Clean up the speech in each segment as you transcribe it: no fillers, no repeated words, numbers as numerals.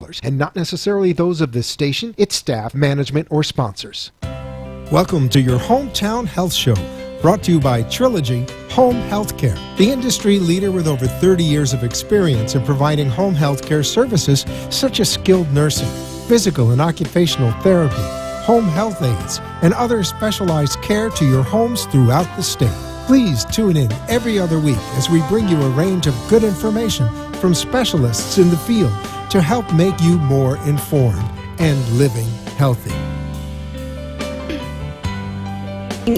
callers, and not necessarily those of this station, its staff, management, or sponsors. Welcome to your Hometown Health Show, brought to you by Trilogy Home Healthcare, the industry leader with over 30 years of experience in providing home healthcare services such as skilled nursing, physical and occupational therapy, home health aides, and other specialized care to your homes throughout the state. Please tune in every other week as we bring you a range of good information from specialists in the field to help make you more informed and living healthy.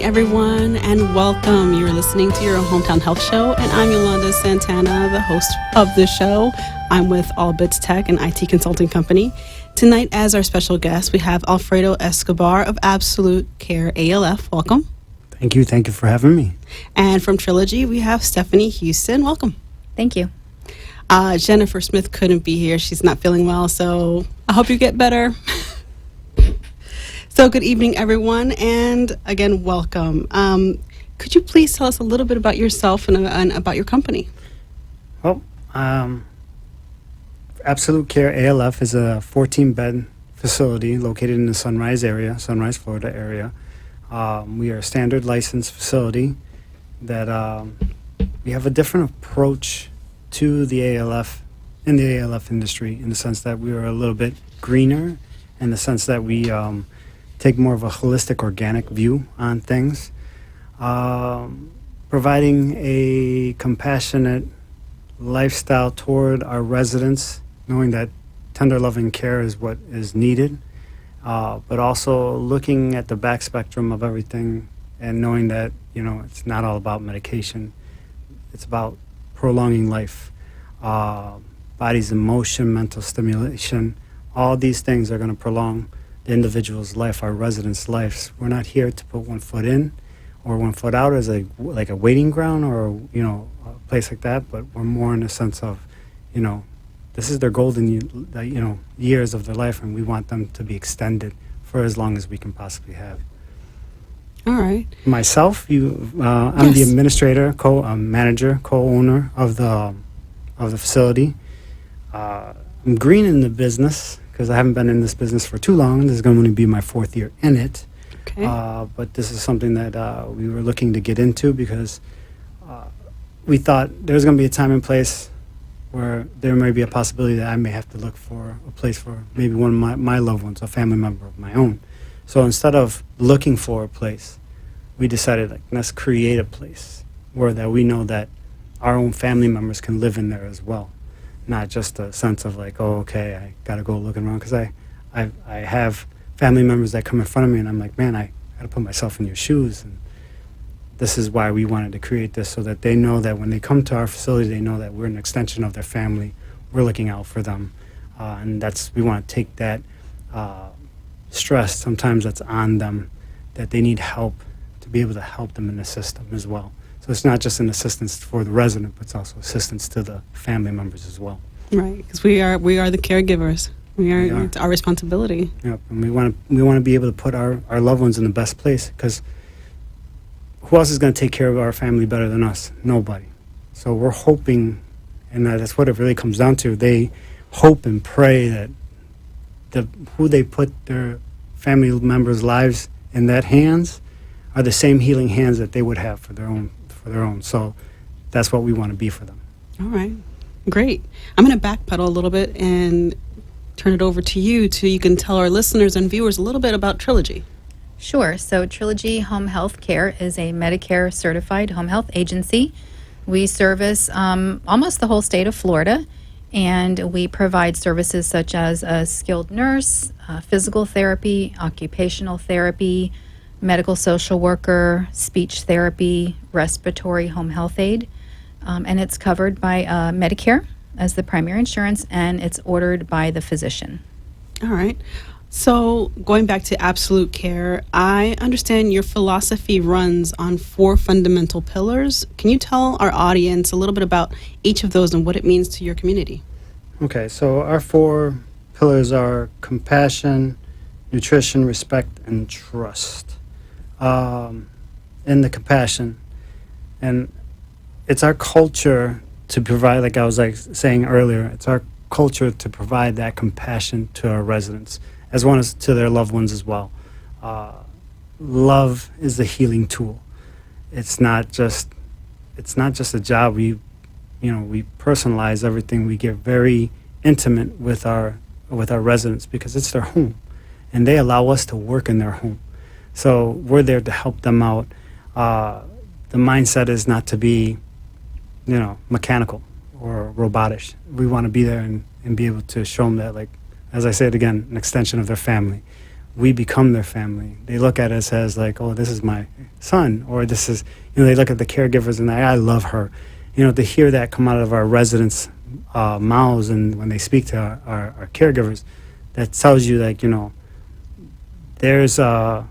Everyone, and welcome. You're listening to your Hometown Health Show, and I'm Yolanda Santana, the host of the show. I'm with All Bits Tech, an IT consulting company. Tonight, as our special guest, we have Alfredo Escobar of Absolute Care ALF. Welcome. Thank you for having me. And from Trilogy, we have Stephanie Houston. Welcome. Thank you. Jennifer Smith couldn't be here. She's not feeling well, so I hope you get better. So good evening, everyone, and again, welcome. Could you please tell us a little bit about yourself and about your company? Well, Absolute Care ALF is a 14-bed facility located in the Sunrise, Florida area. We are a standard licensed facility that we have a different approach to the ALF in the ALF industry, in the sense that we are a little bit greener, in the sense that we take more of a holistic, organic view on things, providing a compassionate lifestyle toward our residents, knowing that tender, loving care is what is needed, but also looking at the back spectrum of everything and knowing that, it's not all about medication. It's about prolonging life, body's emotion, mental stimulation. All these things are going to prolong the individual's life, our residents' lives. We're not here to put one foot in or one foot out as like a waiting ground or a place like that, but we're more in the sense of, this is their golden years of their life, and we want them to be extended for as long as we can possibly have. All right. Myself, I'm the administrator, manager, co-owner of the facility. I'm green in the business because I haven't been in this business for too long. This is going to be my 4th year in it. Okay. But this is something that we were looking to get into because we thought there's going to be a time and place where there may be a possibility that I may have to look for a place for maybe one of my loved ones, a family member of my own. So instead of looking for a place, we decided, let's create a place where that we know that our own family members can live in there as well. Not just a sense of I got to go looking around, because I have family members that come in front of me and I'm like, man, I got to put myself in your shoes. And this is why we wanted to create this, so that they know that when they come to our facility, they know that we're an extension of their family. We're looking out for them. And we want to take that stress sometimes that's on them, that they need help, to be able to help them in the system as well. So it's not just an assistance for the resident, but it's also assistance to the family members as well. Right, because we are the caregivers. It's our responsibility. Yep, and we want to be able to put our loved ones in the best place, because who else is going to take care of our family better than us? Nobody. So we're hoping, and that's what it really comes down to. They hope and pray that who they put their family members' lives in that hands are the same healing hands that they would have for their own. So that's what we want to be for them. All right, great. I'm going to backpedal a little bit and turn it over to you you can tell our listeners and viewers a little bit about Trilogy. Sure. So Trilogy Home Health Care is a Medicare certified home health agency. We service almost the whole state of Florida, and we provide services such as a skilled nurse, physical therapy, occupational therapy, medical social worker, speech therapy, respiratory home health aid, and it's covered by Medicare as the primary insurance, and it's ordered by the physician. All right. So going back to Absolute Care, I understand your philosophy runs on 4 fundamental pillars. Can you tell our audience a little bit about each of those and what it means to your community? Okay, so our 4 pillars are compassion, nutrition, respect, and trust. In the compassion, and it's our culture to provide, like I was saying earlier, it's our culture to provide that compassion to our residents, as well as to their loved ones as well. Love is the healing tool. It's not just a job. We personalize everything. We get very intimate with our residents because it's their home, and they allow us to work in their home. So we're there to help them out. The mindset is not to be, mechanical or robotish. We want to be there and be able to show them that, like, as I said again, an extension of their family. We become their family. They look at us as like, oh, this is my son, or this is, they look at the caregivers and I love her. To hear that come out of our residents' mouths and when they speak to our caregivers, that tells you, like, there's a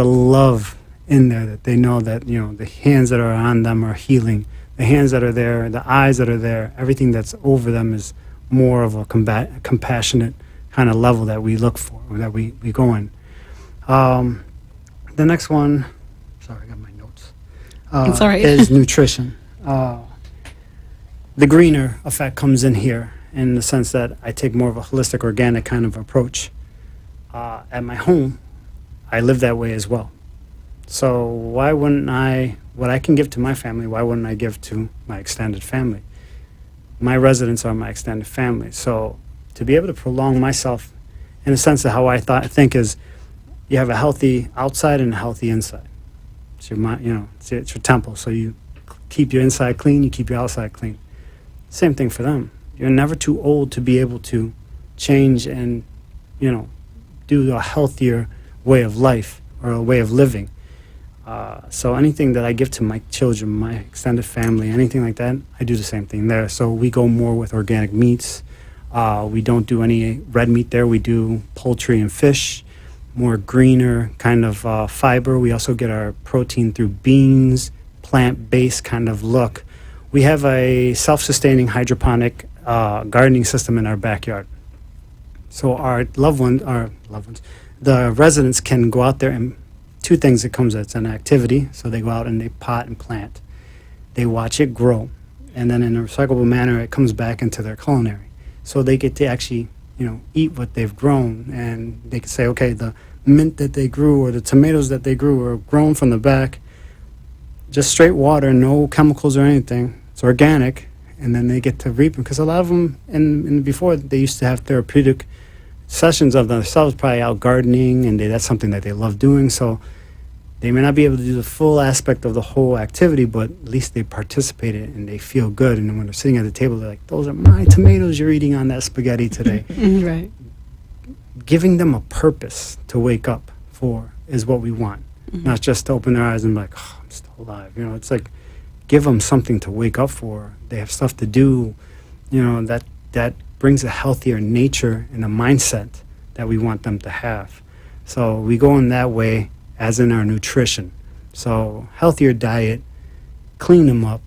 love in there, that they know that, the hands that are on them are healing. The hands that are there, the eyes that are there, everything that's over them is more of a compassionate kind of level that we look for, or that we go in. The next one, sorry, I got my notes, It's all right. is nutrition. The greener effect comes in here in the sense that I take more of a holistic, organic kind of approach. At my home, I live that way as well. So why wouldn't what I can give to my family, why wouldn't I give to my extended family? My residents are my extended family. So to be able to prolong myself, in a sense of how I think is, you have a healthy outside and a healthy inside. It's your mind, it's your temple. So you keep your inside clean, you keep your outside clean. Same thing for them. You're never too old to be able to change and, do a healthier way of life or a way of living. So anything that I give to my children, my extended family, anything like that, I do the same thing there. So we go more with organic meats. We don't do any red meat there. We do poultry and fish, more greener kind of fiber. We also get our protein through beans, plant-based kind of look. We have a self-sustaining hydroponic gardening system in our backyard. So our loved ones, the residents can go out there, and two things it comes as an activity. So they go out and they pot and plant. They watch it grow, and then in a recyclable manner, it comes back into their culinary. So they get to actually, eat what they've grown, and they can say, okay, the mint that they grew or the tomatoes that they grew are grown from the back, just straight water, no chemicals or anything. It's organic, and then they get to reap them, because a lot of them, before, they used to have therapeutic sessions of themselves, probably out gardening, and that's something that they love doing. So they may not be able to do the full aspect of the whole activity, but at least they participated and they feel good. And when they're sitting at the table, they're like, those are my tomatoes you're eating on that spaghetti today. Right. Giving them a purpose to wake up for is what we want. Mm-hmm. Not just to open their eyes and be like, oh, I'm still alive. It's like, give them something to wake up for. They have stuff to do, that brings a healthier nature and a mindset that we want them to have. So we go in that way, as in our nutrition. So healthier diet, clean them up,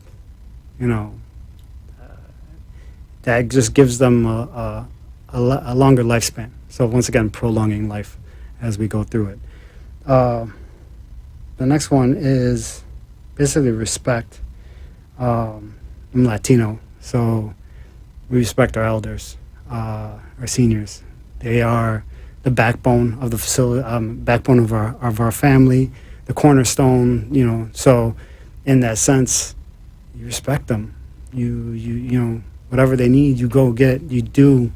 that just gives them a longer lifespan. So once again, prolonging life as we go through it. The next one is basically respect. I'm Latino, so we respect our elders, our seniors. They are the backbone of the facility, backbone of our family, the cornerstone. So in that sense, you respect them. You whatever they need, you go get, you do,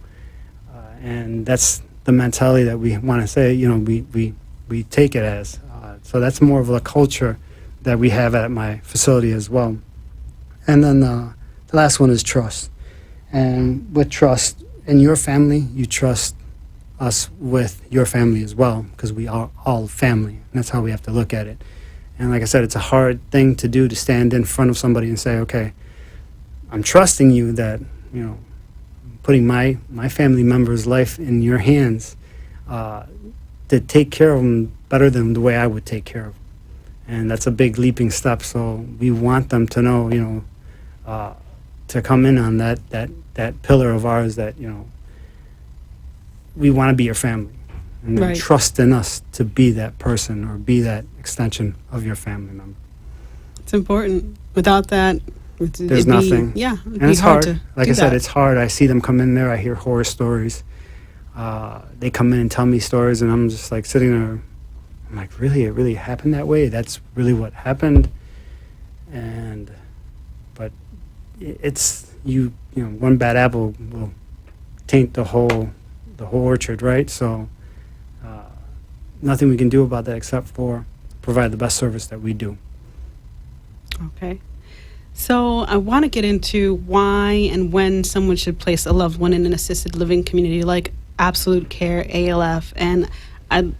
and that's the mentality that we want to say. We take it as. So that's more of a culture that we have at my facility as well. And then the last one is trust. And with trust in your family, you trust us with your family as well, because we are all family. And that's how we have to look at it. And like I said, it's a hard thing to do, to stand in front of somebody and say, okay, I'm trusting you that, putting my family member's life in your hands to take care of them better than the way I would take care of them. And that's a big leaping step. So we want them to know, to come in on that pillar of ours that, we want to be your family. And Right. trust in us to be that person or be that extension of your family member. It's important. Without that, There's nothing. It'd And be it's hard. to Like do I said, that. it's hard. I see them come in there. I hear horror stories. They come in and tell me stories, and I'm just like sitting there. I'm like, really? It really happened that way? That's really what happened? But it's one bad apple will taint the whole orchard, right? So nothing we can do about that except for provide the best service that we do. Okay. So I want to get into why and when someone should place a loved one in an assisted living community like Absolute Care ALF. And I'd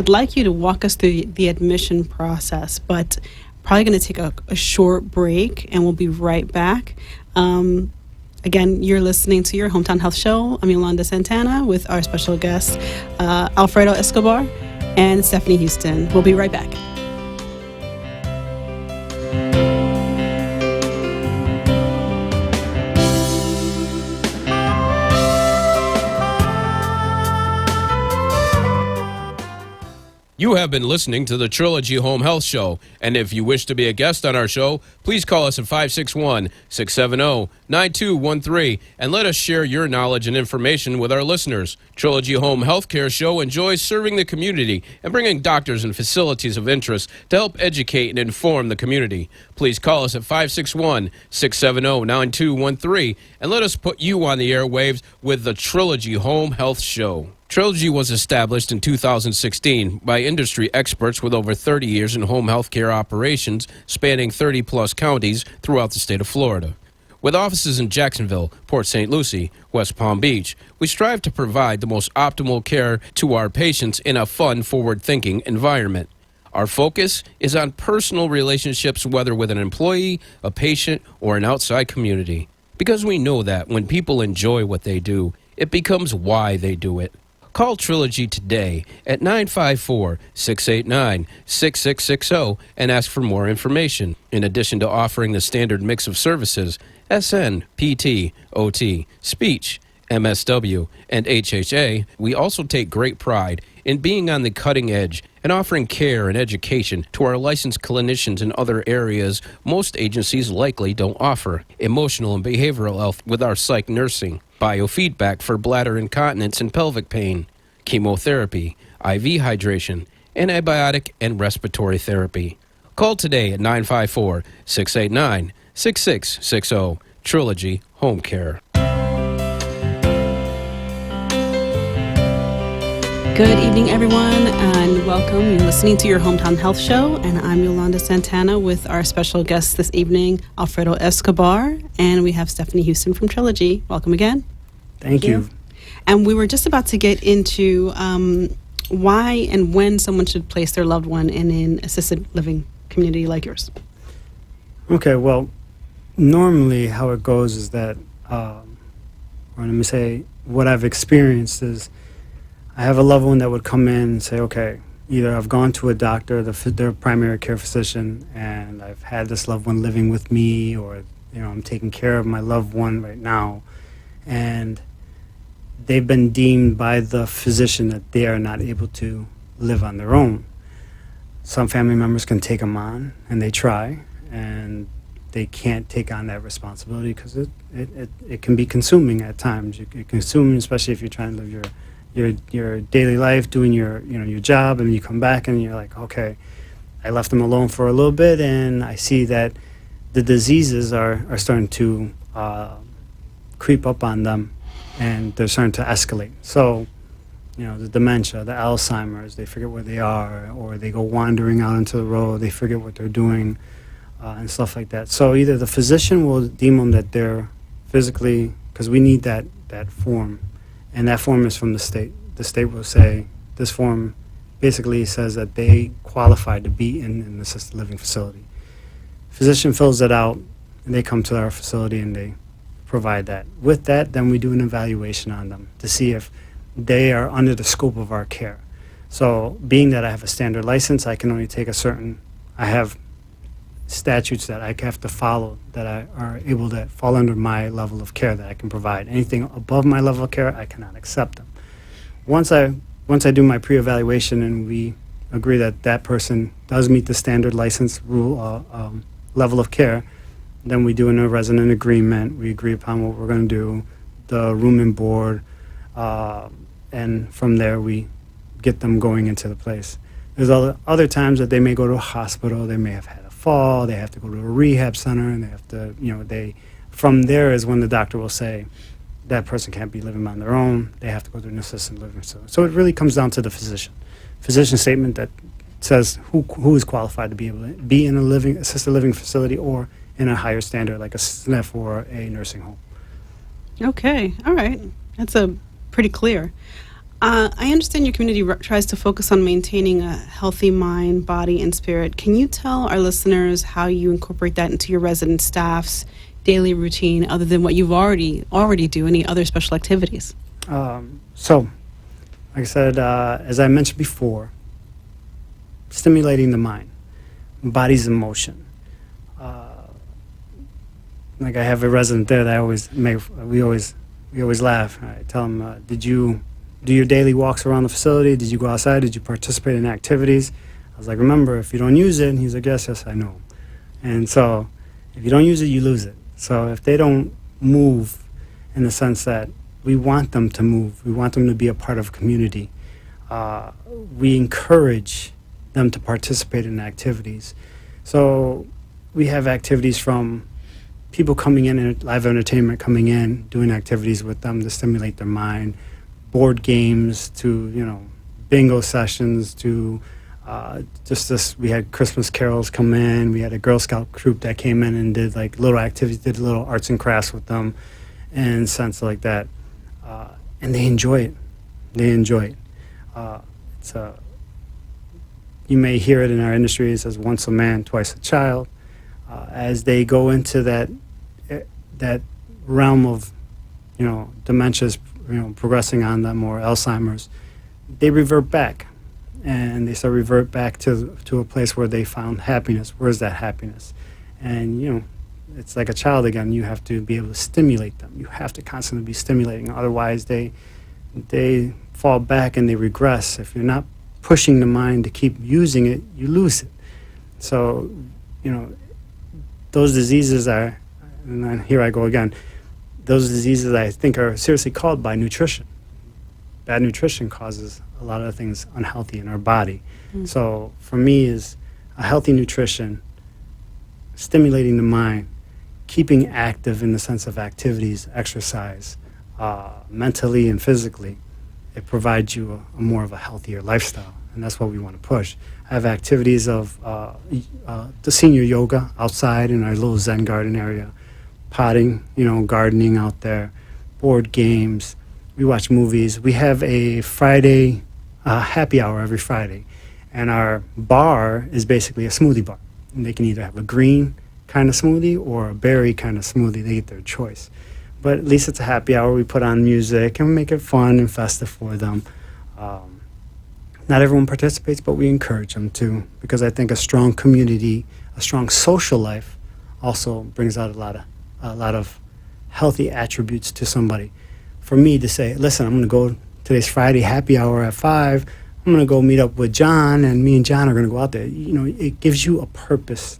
like you to walk us through the admission process, but probably going to take a short break, and we'll be right back. Again, you're listening to your Hometown Health Show. I'm Yolanda Santana with our special guests, Alfredo Escobar and Stephanie Houston. We'll be right back. You have been listening to the Trilogy Home Health Show, and if you wish to be a guest on our show, please call us at 561-670-9213 and let us share your knowledge and information with our listeners. Trilogy Home Healthcare Show enjoys serving the community and bringing doctors and facilities of interest to help educate and inform the community. Please call us at 561-670-9213 and let us put you on the airwaves with the Trilogy Home Health Show. Trilogy was established in 2016 by industry experts with over 30 years in home health care operations spanning 30-plus counties throughout the state of Florida. With offices in Jacksonville, Port St. Lucie, West Palm Beach, we strive to provide the most optimal care to our patients in a fun, forward-thinking environment. Our focus is on personal relationships, whether with an employee, a patient, or an outside community. Because we know that when people enjoy what they do, it becomes why they do it. Call Trilogy today at 954-689-6660 and ask for more information. In addition to offering the standard mix of services, SN, PT, OT, speech, MSW, and HHA, we also take great pride in being on the cutting edge and offering care and education to our licensed clinicians in other areas most agencies likely don't offer. Emotional and behavioral health with our psych nursing, biofeedback for bladder incontinence and pelvic pain, chemotherapy, IV hydration, antibiotic and respiratory therapy. Call today at 954-689-6660. Trilogy Home Care. Good evening, everyone, and welcome. You're listening to your Hometown Health Show, and I'm Yolanda Santana with our special guest this evening, Alfredo Escobar, and we have Stephanie Houston from Trilogy. Welcome again. Thank you. And we were just about to get into why and when someone should place their loved one in an assisted living community like yours. Okay, well, normally how it goes is that, or let me say, what I've experienced is I have a loved one that would come in and say, okay, either I've gone to a doctor, their primary care physician, and I've had this loved one living with me, or I'm taking care of my loved one right now, and they've been deemed by the physician that they are not able to live on their own. Some family members can take them on, and they try, and they can't take on that responsibility because it can be consuming at times. It can consume, especially if you're trying to live your daily life, doing your job, and you come back and you're like, okay, I left them alone for a little bit, and I see that the diseases are starting to creep up on them, and they're starting to escalate. So, the dementia, the Alzheimer's, they forget where they are, or they go wandering out into the road, they forget what they're doing, and stuff like that. So either the physician will deem them that they're physically, because we need that form, and that form is from the state. The state will say, this form basically says that they qualify to be in an assisted living facility. Physician fills it out, and they come to our facility and they provide that. With that, then we do an evaluation on them to see if they are under the scope of our care. So being that I have a standard license, I can only take I have statutes that I have to follow that are able to fall under my level of care that I can provide. Anything above my level of care, I cannot accept them. Once I do my pre-evaluation and we agree that that person does meet the standard license rule level of care, Then we do a resident agreement. We agree upon what we're going to do, the room and board, and from there we get them going into the place. There's other times that they may go to a hospital. They may have had a fall. They have to go to a rehab center, and they have to, from there is when the doctor will say that person can't be living on their own. They have to go to an assisted living facility. So it really comes down to the physician statement that says who is qualified to be able to be in a assisted living facility or in a higher standard like a SNF or a nursing home. Okay, all right. That's pretty clear. I understand your community tries to focus on maintaining a healthy mind, body, and spirit. Can you tell our listeners how you incorporate that into your resident staff's daily routine, other than what you've already do? Any other special activities? So, like I said, as I mentioned before, stimulating the mind, body's in motion. Like I have a resident there that we always laugh. I tell them, did you do your daily walks around the facility? Did you go outside? Did you participate in activities? I was like, remember, if you don't use it, and he's like, yes, I know. And so if you don't use it, you lose it. So if they don't move in the sense that we want them to move, we want them to be a part of a community, we encourage them to participate in activities. So we have activities from people coming in and live entertainment coming in, doing activities with them to stimulate their mind, board games to, bingo sessions to we had Christmas carols come in. We had a Girl Scout troop that came in and did like little activities, did little arts and crafts with them and sense like that. And they enjoy it. You may hear it in our industry. It says once a man, twice a child. As they go into that realm of, dementia's, progressing on them or Alzheimer's, they revert back. And they start revert back to a place where they found happiness. Where's that happiness? And, it's like a child again. You have to be able to stimulate them. You have to constantly be stimulating. Otherwise, they fall back and they regress. If you're not pushing the mind to keep using it, you lose it. So, those diseases are, and then here I go again, those diseases I think are seriously caused by nutrition. Bad nutrition causes a lot of things unhealthy in our body. Mm. So for me is a healthy nutrition, stimulating the mind, keeping active in the sense of activities, exercise, mentally and physically. It provides you a more of a healthier lifestyle, and that's what we want to push. I have activities of the senior yoga outside in our little Zen garden area, potting, gardening out there, board games. We watch movies. We have a Friday happy hour every Friday, and our bar is basically a smoothie bar. And they can either have a green kind of smoothie or a berry kind of smoothie. They get their choice. But at least it's a happy hour. We put on music and we make it fun and festive for them. Not everyone participates, but we encourage them to, because I think a strong community, a strong social life also brings out a lot of healthy attributes to somebody. For me to say, listen, I'm going to go today's Friday happy hour at 5. I'm going to go meet up with John, and me and John are going to go out there. It gives you a purpose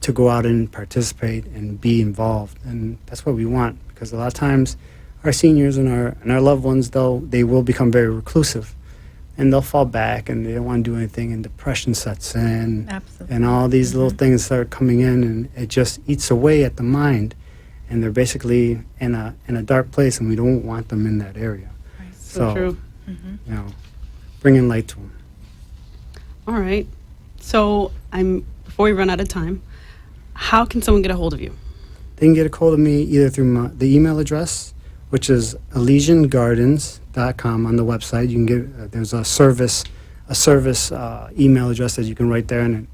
to go out and participate and be involved, and that's what we want. Because a lot of times, our seniors and our loved ones, they will become very reclusive, and they'll fall back, and they don't want to do anything, and depression sets in. Absolutely. And all these little things start coming in, and it just eats away at the mind. And they're basically in a dark place, and we don't want them in that area. Right. So true. Mm-hmm. Bringing light to them. All right. So before we run out of time, how can someone get a hold of you? They can get a hold of me either through the email address, which is ElesianGardens.com on the website. You can get there's a service email address that you can write there, and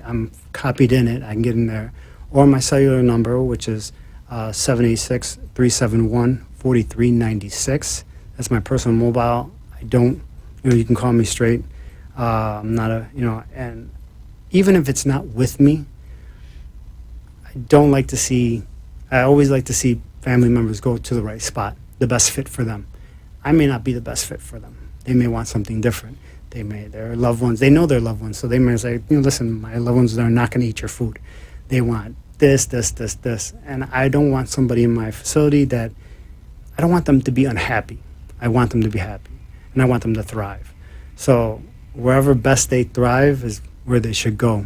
I'm copied in it. I can get in there. Or my cellular number, which is 786-371-4396. That's my personal mobile. I don't, you can call me straight. I'm not and even if it's not with me, I always like to see family members go to the right spot, the best fit for them. I may not be the best fit for them. They may want something different. Their loved ones, they know their loved ones, so they may say, listen, my loved ones are not going to eat your food. They want this, this, this, this. And I don't want somebody in my facility I don't want them to be unhappy. I want them to be happy, and I want them to thrive. So wherever best they thrive is where they should go.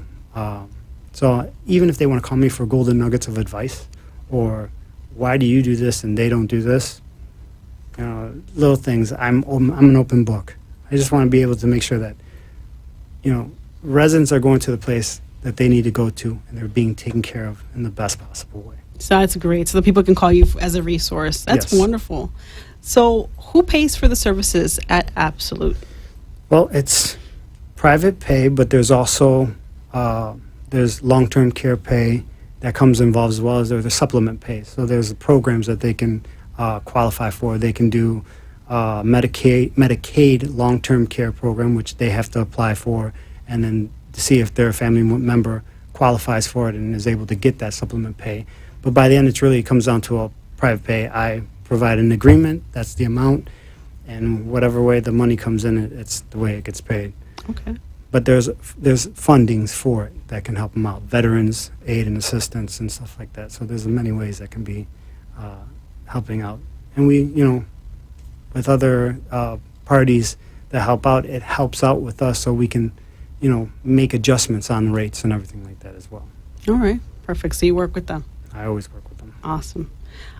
So even if they want to call me for golden nuggets of advice, or why do you do this and they don't do this, little things, I'm an open book. I just want to be able to make sure that, residents are going to the place that they need to go to, and they're being taken care of in the best possible way. So that's great. So that people can call you as a resource. That's Yes. wonderful. So who pays for the services at Absolute? Well, it's private pay, but there's also there's long-term care pay that comes involved, as well as there's a supplement pay. So there's programs that they can qualify for. They can do Medicaid long-term care program, which they have to apply for, and then to see if their family member qualifies for it and is able to get that supplement pay. But by the end, it comes down to a private pay. I provide an agreement, that's the amount, and whatever way the money comes in, it's the way it gets paid. Okay. But there's fundings for it that can help them out, veterans aid and assistance and stuff like that. So there's many ways that can be helping out. And we, with other parties that help out, it helps out with us, so we can, make adjustments on rates and everything like that as well. All right. Perfect. So you work with them. I always work with them. Awesome.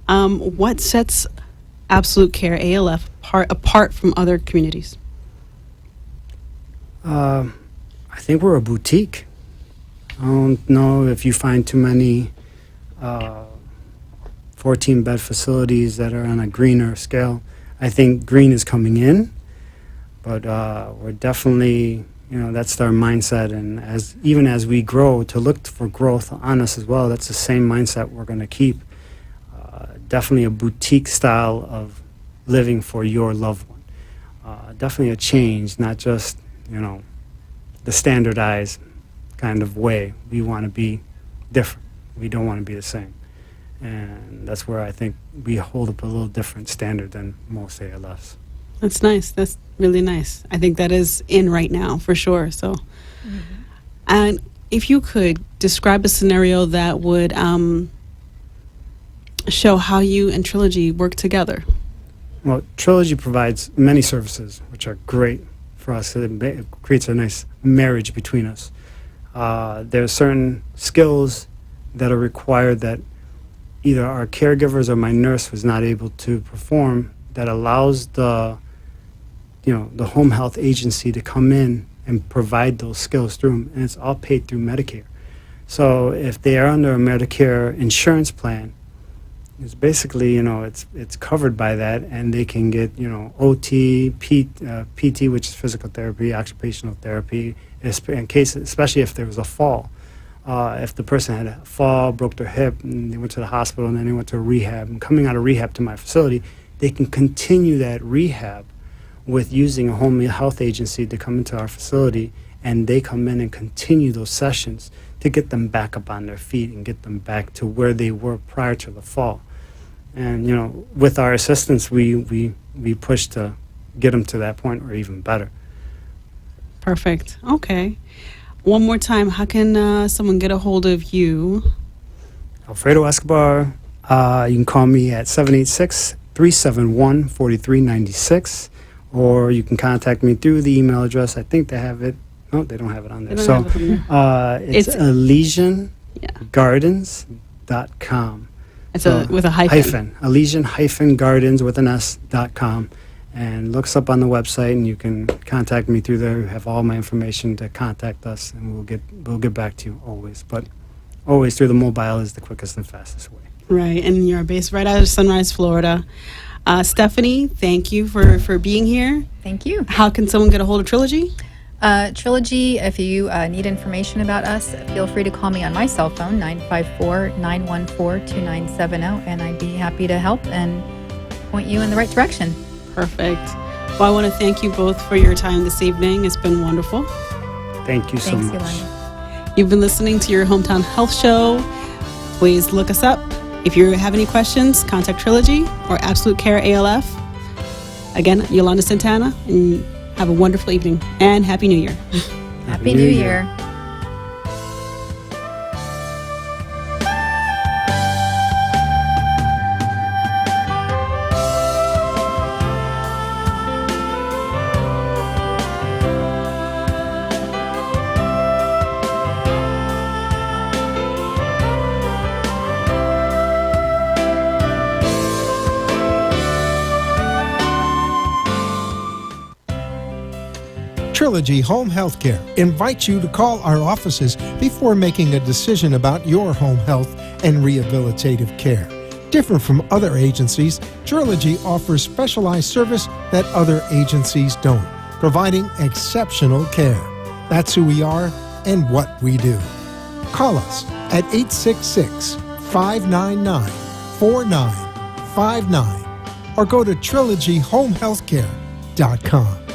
What sets Absolute Care ALF apart from other communities? I think we're a boutique. I don't know if you find too many 14-bed facilities that are on a greener scale. I think green is coming in, but we're definitely, that's our mindset. And even as we grow, to look for growth on us as well, that's the same mindset we're going to keep. Definitely a boutique style of living for your loved one. Definitely a change, not just, the standardized kind of way. We want to be different. We don't want to be the same. And that's where I think we hold up a little different standard than most ALFs. That's nice. That's really nice. I think that is in right now for sure. So, and if you could describe a scenario that would show how you and Trilogy work together. Well, Trilogy provides many services, which are great for us. It creates a nice marriage between us. There are certain skills that are required that either our caregivers or my nurse was not able to perform, that allows the home health agency to come in and provide those skills through them, and it's all paid through Medicare. So if they are under a Medicare insurance plan, it's basically, it's covered by that, and they can get, OT, PT, which is physical therapy, occupational therapy, in case, especially if there was a fall. If the person had a fall, broke their hip, and they went to the hospital, and then they went to rehab, and coming out of rehab to my facility, they can continue that rehab with using a home health agency to come into our facility, and they come in and continue those sessions to get them back up on their feet and get them back to where they were prior to the fall. And, with our assistance, we push to get them to that point or even better. Perfect. Okay. One more time, how can someone get a hold of you? Alfredo Escobar. You can call me at 786-371-4396, or you can contact me through the email address. I think they have it. No, they don't have it on there. They don't have it on there. It's ElesianGardens.com. It's with a hyphen. Elysian-Gardens with an S.com. And look us up on the website, and you can contact me through there. We have all my information to contact us, and we'll get back to you always. But always through the mobile is the quickest and fastest way. Right, and you're based right out of Sunrise, Florida. Stephanie, thank you for being here. Thank you. How can someone get a hold of Trilogy? Trilogy, if you need information about us, feel free to call me on my cell phone, 954-914-2970, and I'd be happy to help and point you in the right direction. Perfect. Well, I want to thank you both for your time this evening. It's been wonderful. Thank you so Thanks, much. Yolanda. You've been listening to your Hometown Health Show. Please look us up. If you have any questions, contact Trilogy or Absolute Care ALF. Again, Yolanda Santana, and have a wonderful evening and Happy New Year. Happy New Year. Trilogy Home Healthcare invites you to call our offices before making a decision about your home health and rehabilitative care. Different from other agencies, Trilogy offers specialized service that other agencies don't, providing exceptional care. That's who we are and what we do. Call us at 866-599-4959 or go to trilogyhomehealthcare.com.